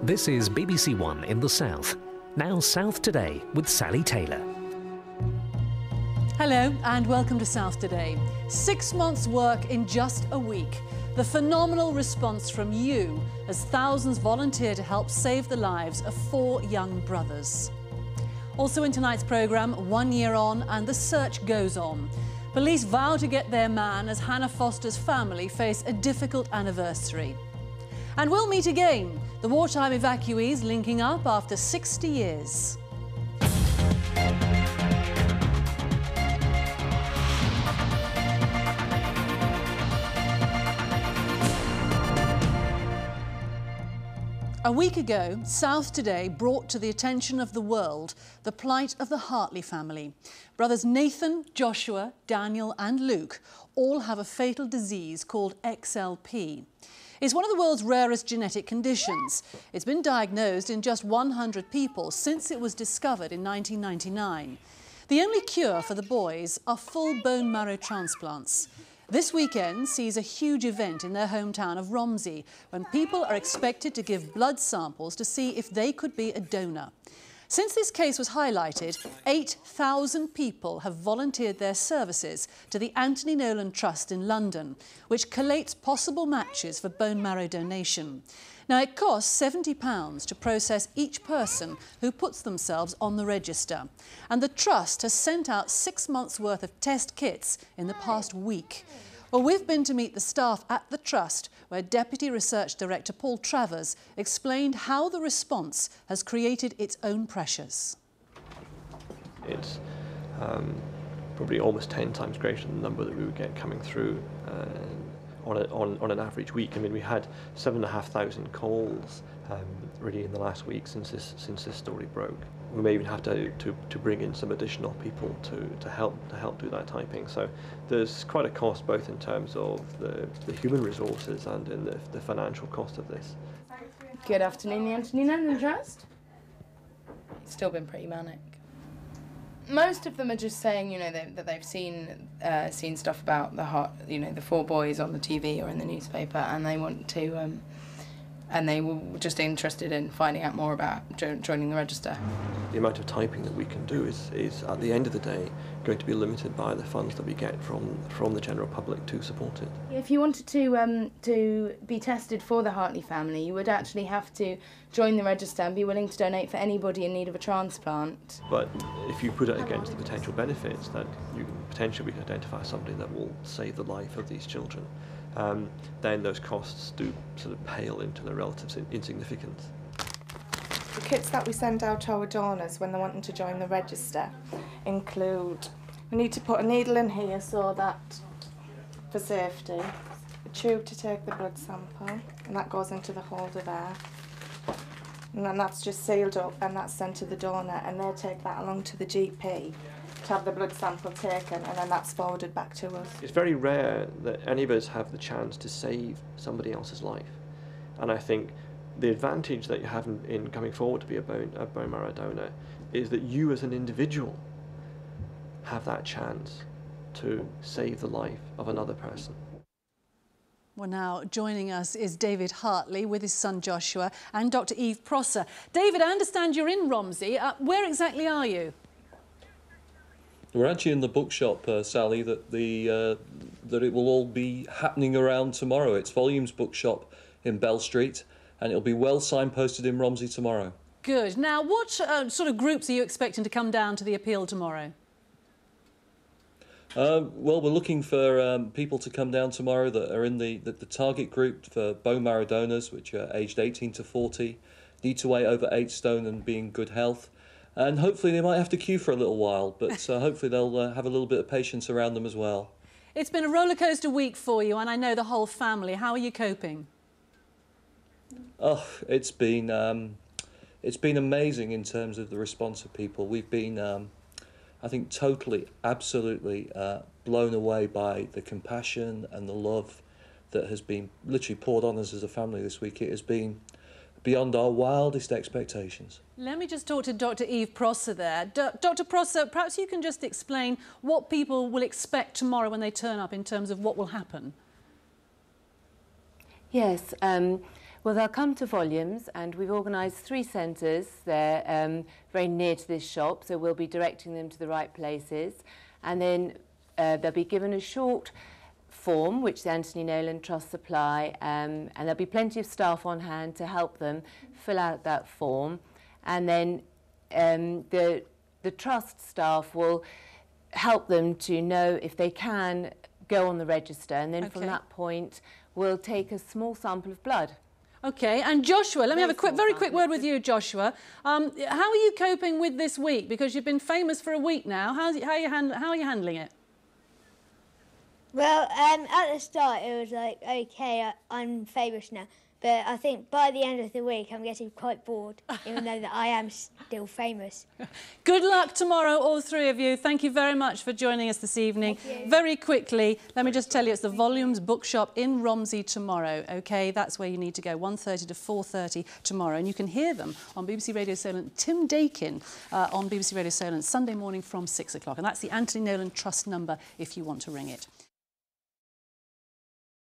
This is BBC One in the South. Now South Today with Sally Taylor. Hello and welcome to South Today. 6 months' work in just a week. The phenomenal response from you as thousands volunteer to help save the lives of 4 young brothers. Also in tonight's programme, 1 year on and the search goes on. Police vow to get their man as Hannah Foster's family face a difficult anniversary. And we'll meet again, the wartime evacuees linking up after 60 years. A week ago, South Today brought to the attention of the world the plight of the Hartley family. Brothers Nathan, Joshua, Daniel and Luke all have a fatal disease called XLP. It's one of the world's rarest genetic conditions. It's been diagnosed in just 100 people since it was discovered in 1999. The only cure for the boys are full bone marrow transplants. This weekend sees a huge event in their hometown of Romsey when people are expected to give blood samples to see if they could be a donor. Since this case was highlighted, 8,000 people have volunteered their services to the Anthony Nolan Trust in London, which collates possible matches for bone marrow donation. Now, it costs £70 to process each person who puts themselves on the register. And the Trust has sent out 6 months' worth of test kits in the past week. Well, we've been to meet the staff at the Trust, where Deputy Research Director Paul Travers explained how the response has created its own pressures. It's probably almost 10 times greater than the number that we would get coming through on an average week. I mean, we had 7,500 calls really in the last week since this story broke. We may even have to bring in some additional people to help do that typing. So there's quite a cost both in terms of the human resources and in the financial cost of this. Good afternoon, the Anthony Nolan Trust. It's still been pretty manic. Most of them are just saying, you know, that they've seen stuff about the 4 boys on the TV or in the newspaper, and they want to, and they were just interested in finding out more about joining the register. The amount of typing that we can do is at the end of the day going to be limited by the funds that we get from the general public to support it. If you wanted to be tested for the Hartley family, you would actually have to join the register and be willing to donate for anybody in need of a transplant. But if you put it against the potential benefits that we can identify somebody that will save the life of these children, then those costs do sort of pale into their relative insignificance. The kits that we send out to our donors when they're wanting to join the register include, we need to put a needle in here so that, for safety, a tube to take the blood sample, and that goes into the holder there. And then that's just sealed up and that's sent to the donor, and they take that along to the GP to have the blood sample taken, and then that's forwarded back to us. It's very rare that any of us have the chance to save somebody else's life, and I think the advantage that you have in coming forward to be a bone marrow donor is that you as an individual have that chance to save the life of another person. Well, now joining us is David Hartley with his son Joshua and Dr. Eve Prosser. David, I understand you're in Romsey. Where exactly are you? We're actually in the bookshop, Sally, that it will all be happening around tomorrow. It's Volumes Bookshop in Bell Street, and it'll be well signposted in Romsey tomorrow. Good. Now, what sort of groups are you expecting to come down to the appeal tomorrow? Well, we're looking for people to come down tomorrow that are in the target group for bone marrow donors, which are aged 18 to 40, need to weigh over 8 stone and be in good health. And hopefully they might have to queue for a little while, but hopefully they'll have a little bit of patience around them as well. It's been a rollercoaster week for you, and I know the whole family. How are you coping? Oh, it's been amazing in terms of the response of people. We've been, I think, totally, absolutely blown away by the compassion and the love that has been literally poured on us as a family this week. It has been beyond our wildest expectations. Let me just talk to Dr. Eve Prosser there. Dr. Prosser, perhaps you can just explain what people will expect tomorrow when they turn up in terms of what will happen. Yes, Well, they'll come to Volumes, and we've organised 3 centres. They're very near to this shop, so we'll be directing them to the right places. And then they'll be given a short form, which the Anthony Nolan Trust supply, and there'll be plenty of staff on hand to help them fill out that form. And then the Trust staff will help them to know if they can go on the register, and then from that point, we'll take a small sample of blood. Okay, and Joshua, let me have a very quick word with you, Joshua. How are you coping with this week? Because you've been famous for a week now. How are you handling it? Well, at the start it was like, okay, I'm famous now. But I think by the end of the week I'm getting quite bored, even though that I am still famous. Good luck tomorrow, all 3 of you. Thank you very much for joining us this evening. Very quickly, let me just tell you, it's the Volumes Bookshop in Romsey tomorrow, OK? That's where you need to go, 1:30 to 4:30 tomorrow. And you can hear them on BBC Radio Solent, Tim Dakin on BBC Radio Solent, Sunday morning from 6 o'clock. And that's the Anthony Nolan Trust number if you want to ring it.